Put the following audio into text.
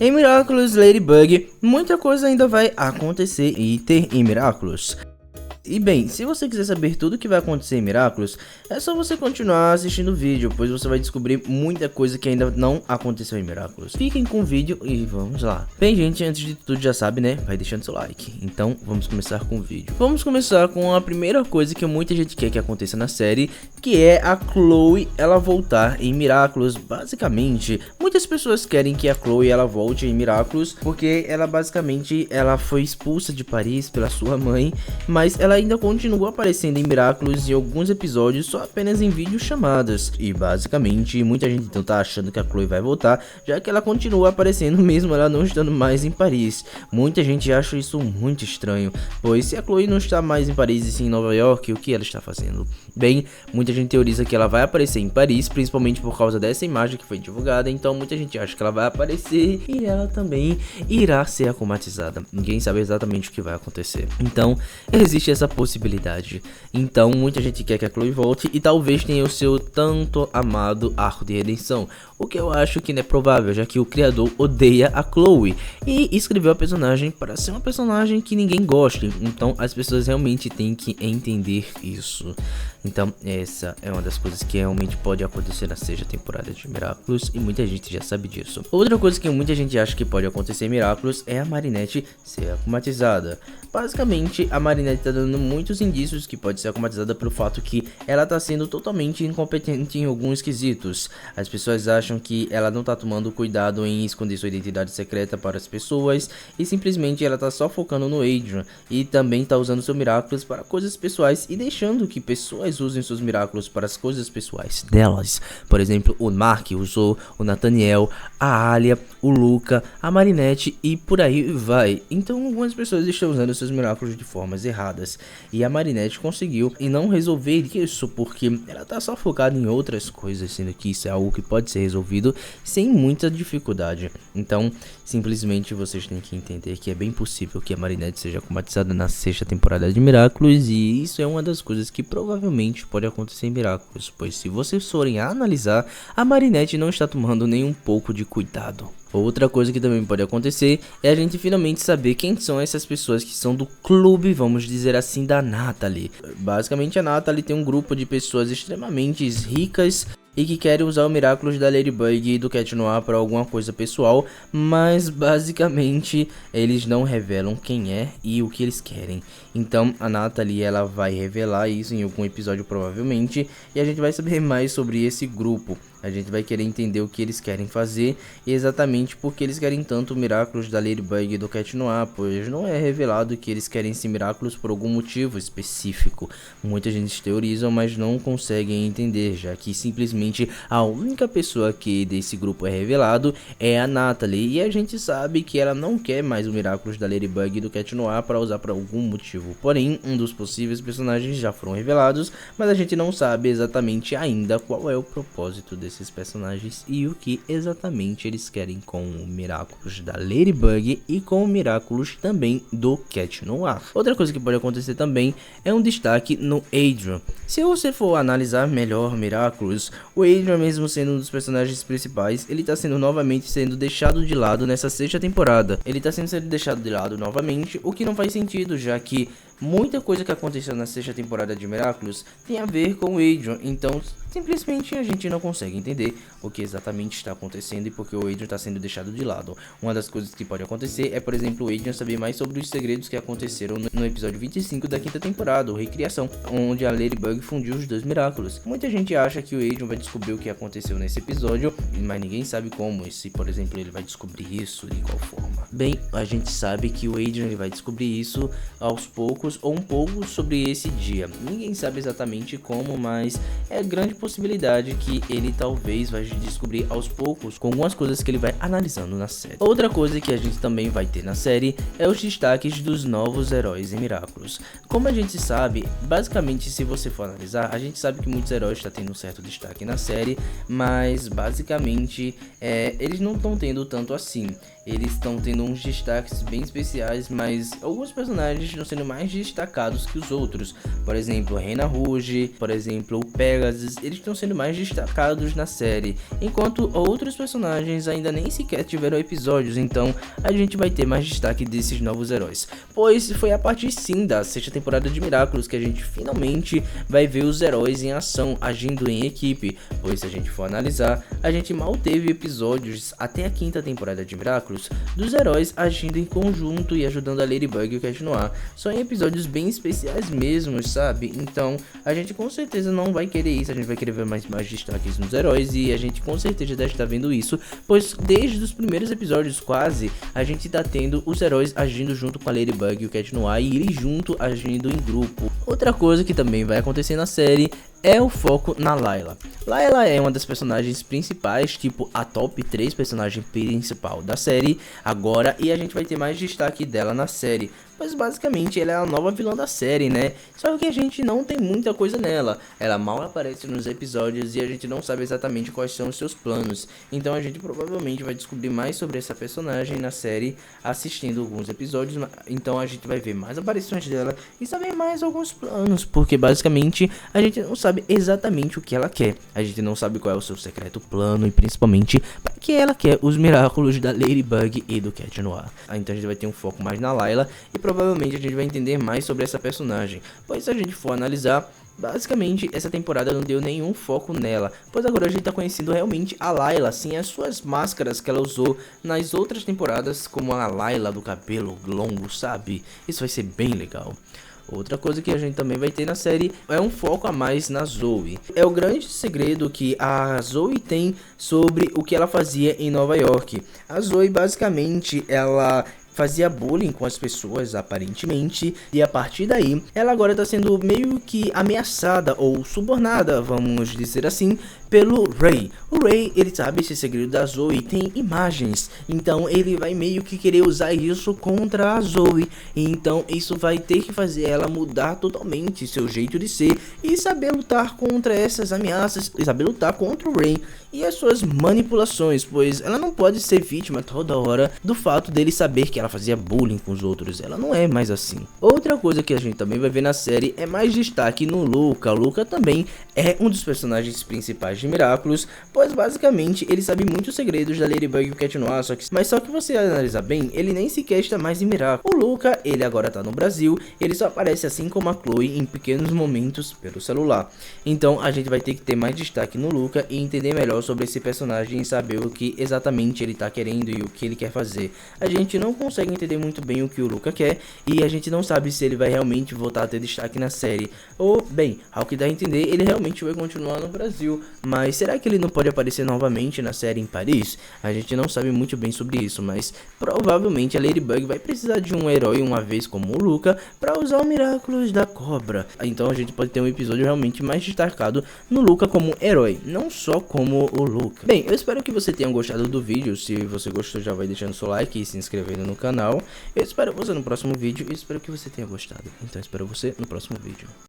Em Miraculous Ladybug, muita coisa ainda vai acontecer e ter em Miraculous. E bem, se você quiser saber tudo o que vai acontecer em Miraculous, é só você continuar assistindo o vídeo, pois você vai descobrir muita coisa que ainda não aconteceu em Miraculous. Fiquem com o vídeo e vamos lá. Bem, gente, antes de tudo já sabe, né? Vai deixando seu like. Então, vamos começar com o vídeo. Vamos começar com a primeira coisa que muita gente quer que aconteça na série, que é a Chloe, ela voltar em Miraculous. Basicamente, muitas pessoas querem que a Chloe ela volte em Miraculous, porque ela basicamente ela foi expulsa de Paris pela sua mãe, mas ela ainda continua aparecendo em Miraculous em alguns episódios, só apenas em videochamadas. E basicamente muita gente então tá achando que a Chloe vai voltar, já que ela continua aparecendo mesmo ela não estando mais em Paris. Muita gente acha isso muito estranho, pois se a Chloe não está mais em Paris e sim em Nova York, o que ela está fazendo? Bem, muita gente teoriza que ela vai aparecer em Paris, principalmente por causa dessa imagem que foi divulgada, então muita gente acha que ela vai aparecer e ela também irá ser acomatizada. Ninguém sabe exatamente o que vai acontecer. Então, existe essa possibilidade. Então, muita gente quer que a Chloe volte e talvez tenha o seu tanto amado arco de redenção, o que eu acho que não é provável, já que o criador odeia a Chloe e escreveu a personagem para ser uma personagem que ninguém goste. Então, as pessoas realmente têm que entender isso. Então, essa é uma das coisas que realmente pode acontecer na sexta temporada de Miraculous e muita gente já sabe disso. Outra coisa que muita gente acha que pode acontecer em Miraculous é a Marinette ser akumatizada. Basicamente, a Marinette tá dando muitos indícios que pode ser akumatizada pelo fato que ela tá sendo totalmente incompetente em alguns quesitos. As pessoas acham que ela não tá tomando cuidado em esconder sua identidade secreta para as pessoas e simplesmente ela tá só focando no Adrian e também tá usando seu Miraculous para coisas pessoais e deixando que pessoas usem seus Miraculous para as coisas pessoais delas. Por exemplo, o Mark usou, o Nathaniel, a Alia, o Luca, a Marinette e por aí vai. Então algumas pessoas estão usando seus Miraculous de formas erradas e a Marinette conseguiu e não resolver isso porque ela tá só focada em outras coisas, sendo que isso é algo que pode ser resolvido sem muita dificuldade. Então simplesmente vocês têm que entender que é bem possível que a Marinette seja akumatizada na sexta temporada de Miraculous e isso é uma das coisas que provavelmente pode acontecer em Miraculous, pois se vocês forem a analisar, a Marinette não está tomando nem um pouco de cuidado. Outra coisa que também pode acontecer é a gente finalmente saber quem são essas pessoas que são do clube, vamos dizer assim, da Natalie. Basicamente a Natalie tem um grupo de pessoas extremamente ricas e que querem usar o Miraculous da Ladybug e do Cat Noir para alguma coisa pessoal, mas basicamente eles não revelam quem é e o que eles querem. Então a Natalie ela vai revelar isso em algum episódio provavelmente e a gente vai saber mais sobre esse grupo. A gente vai querer entender o que eles querem fazer e exatamente porque eles querem tanto o Miraculous da Ladybug e do Cat Noir, pois não é revelado que eles querem esse Miraculous por algum motivo específico. Muita gente teoriza, mas não conseguem entender, já que simplesmente a única pessoa que desse grupo é revelado é a Natalie e a gente sabe que ela não quer mais o Miraculous da Ladybug e do Cat Noir para usar por algum motivo. Porém, um dos possíveis personagens já foram revelados, mas a gente não sabe exatamente ainda qual é o propósito desses personagens e o que exatamente eles querem com o Miraculous da Ladybug e com o Miraculous também do Cat Noir. Outra coisa que pode acontecer também é um destaque no Adrian. Se você for analisar melhor Miraculous, o Adrian, mesmo sendo um dos personagens principais, ele tá sendo novamente deixado de lado nessa sexta temporada. Ele tá sendo deixado de lado novamente, o que não faz sentido, já que muita coisa que aconteceu na sexta temporada de Miraculous tem a ver com o Adrian, então simplesmente a gente não consegue entender o que exatamente está acontecendo e porque o Adrian está sendo deixado de lado. Uma das coisas que pode acontecer é, por exemplo, o Adrian saber mais sobre os segredos que aconteceram no episódio 25 da quinta temporada, o Recriação, onde a Ladybug fundiu os dois Miraculous. Muita gente acha que o Adrian vai descobrir o que aconteceu nesse episódio, mas ninguém sabe como, e se, por exemplo, ele vai descobrir isso, de qual forma. Bem, a gente sabe que o Adrian ele vai descobrir isso aos poucos ou um pouco sobre esse dia. Ninguém sabe exatamente como, mas é grande possibilidade que ele talvez vai descobrir aos poucos com algumas coisas que ele vai analisando na série. Outra coisa que a gente também vai ter na série é os destaques dos novos heróis em Miraculous. Como a gente sabe, basicamente se você for analisar, a gente sabe que muitos heróis estão tendo um certo destaque na série, mas basicamente eles não estão tendo tanto assim. Eles estão tendo uns destaques bem especiais, mas alguns personagens estão sendo mais destacados que os outros. Por exemplo, Rena Rouge, por exemplo, o Pegasus, eles estão sendo mais destacados na série, enquanto outros personagens ainda nem sequer tiveram episódios, então a gente vai ter mais destaque desses novos heróis. Pois foi a partir sim da sexta temporada de Miraculous que a gente finalmente vai ver os heróis em ação, agindo em equipe, pois se a gente for analisar, a gente mal teve episódios até a quinta temporada de Miraculous dos heróis agindo em conjunto e ajudando a Ladybug e o Cat Noir, só em episódios bem especiais mesmo, sabe? Então a gente com certeza não vai querer isso, a gente vai querer ver mais destaques nos heróis, e a gente com certeza deve estar vendo isso, pois desde os primeiros episódios quase, a gente tá tendo os heróis agindo junto com a Ladybug e o Cat Noir, e eles junto agindo em grupo. Outra coisa que também vai acontecer na série é o foco na Layla. Layla é uma das personagens principais, tipo a top 3 personagem principal da série agora, e a gente vai ter mais destaque dela na série, pois basicamente ela é a nova vilã da série, né? Só que a gente não tem muita coisa nela, ela mal aparece nos episódios e a gente não sabe exatamente quais são os seus planos, então a gente provavelmente vai descobrir mais sobre essa personagem na série assistindo alguns episódios, então a gente vai ver mais aparições dela e saber mais alguns planos, porque basicamente a gente não sabe exatamente o que ela quer, a gente não sabe qual é o seu secreto plano e principalmente para que ela quer os Miraculous da Ladybug e do Cat Noir. Então a gente vai ter um foco mais na Layla e provavelmente a gente vai entender mais sobre essa personagem, pois se a gente for analisar, basicamente essa temporada não deu nenhum foco nela, pois agora a gente tá conhecendo realmente a Layla, sem as suas máscaras que ela usou nas outras temporadas, como a Layla do cabelo longo, sabe? Isso vai ser bem legal. Outra coisa que a gente também vai ter na série é um foco a mais na Zoe. É o grande segredo que a Zoe tem sobre o que ela fazia em Nova York. A Zoe basicamente ela fazia bullying com as pessoas aparentemente, e a partir daí ela agora está sendo meio que ameaçada ou subornada, vamos dizer assim, pelo Ray. O Ray, ele sabe esse segredo da Zoe e tem imagens, então ele vai meio que querer usar isso contra a Zoe, então isso vai ter que fazer ela mudar totalmente seu jeito de ser e saber lutar contra essas ameaças, e saber lutar contra o Ray e as suas manipulações, pois ela não pode ser vítima toda hora do fato dele saber que ela fazia bullying com os outros, ela não é mais assim. Outra coisa que a gente também vai ver na série é mais destaque no Luca. O Luca também é um dos personagens principais de Miraculous, pois basicamente ele sabe muitos segredos da Ladybug e o Cat Noir, mas só que você analisar bem, ele nem sequer está mais em Miraculous. O Luca, ele agora tá no Brasil, ele só aparece assim como a Chloe em pequenos momentos pelo celular, então a gente vai ter que ter mais destaque no Luca e entender melhor sobre esse personagem e saber o que exatamente ele tá querendo e o que ele quer fazer. A gente não consegue entender muito bem o que o Luca quer e a gente não sabe se ele vai realmente voltar a ter destaque na série, ou bem, ao que dá a entender, ele realmente vai continuar no Brasil, mas será que ele não pode aparecer novamente na série em Paris? A gente não sabe muito bem sobre isso, mas provavelmente a Ladybug vai precisar de um herói uma vez como o Luca para usar o Miraculous da Cobra, então a gente pode ter um episódio realmente mais destacado no Luca como herói, não só como o Luca. Bem, eu espero que você tenha gostado do vídeo. Se você gostou, já vai deixando seu like e se inscrevendo no canal. Eu espero você no próximo vídeo e espero que você tenha gostado. Então espero você no próximo vídeo.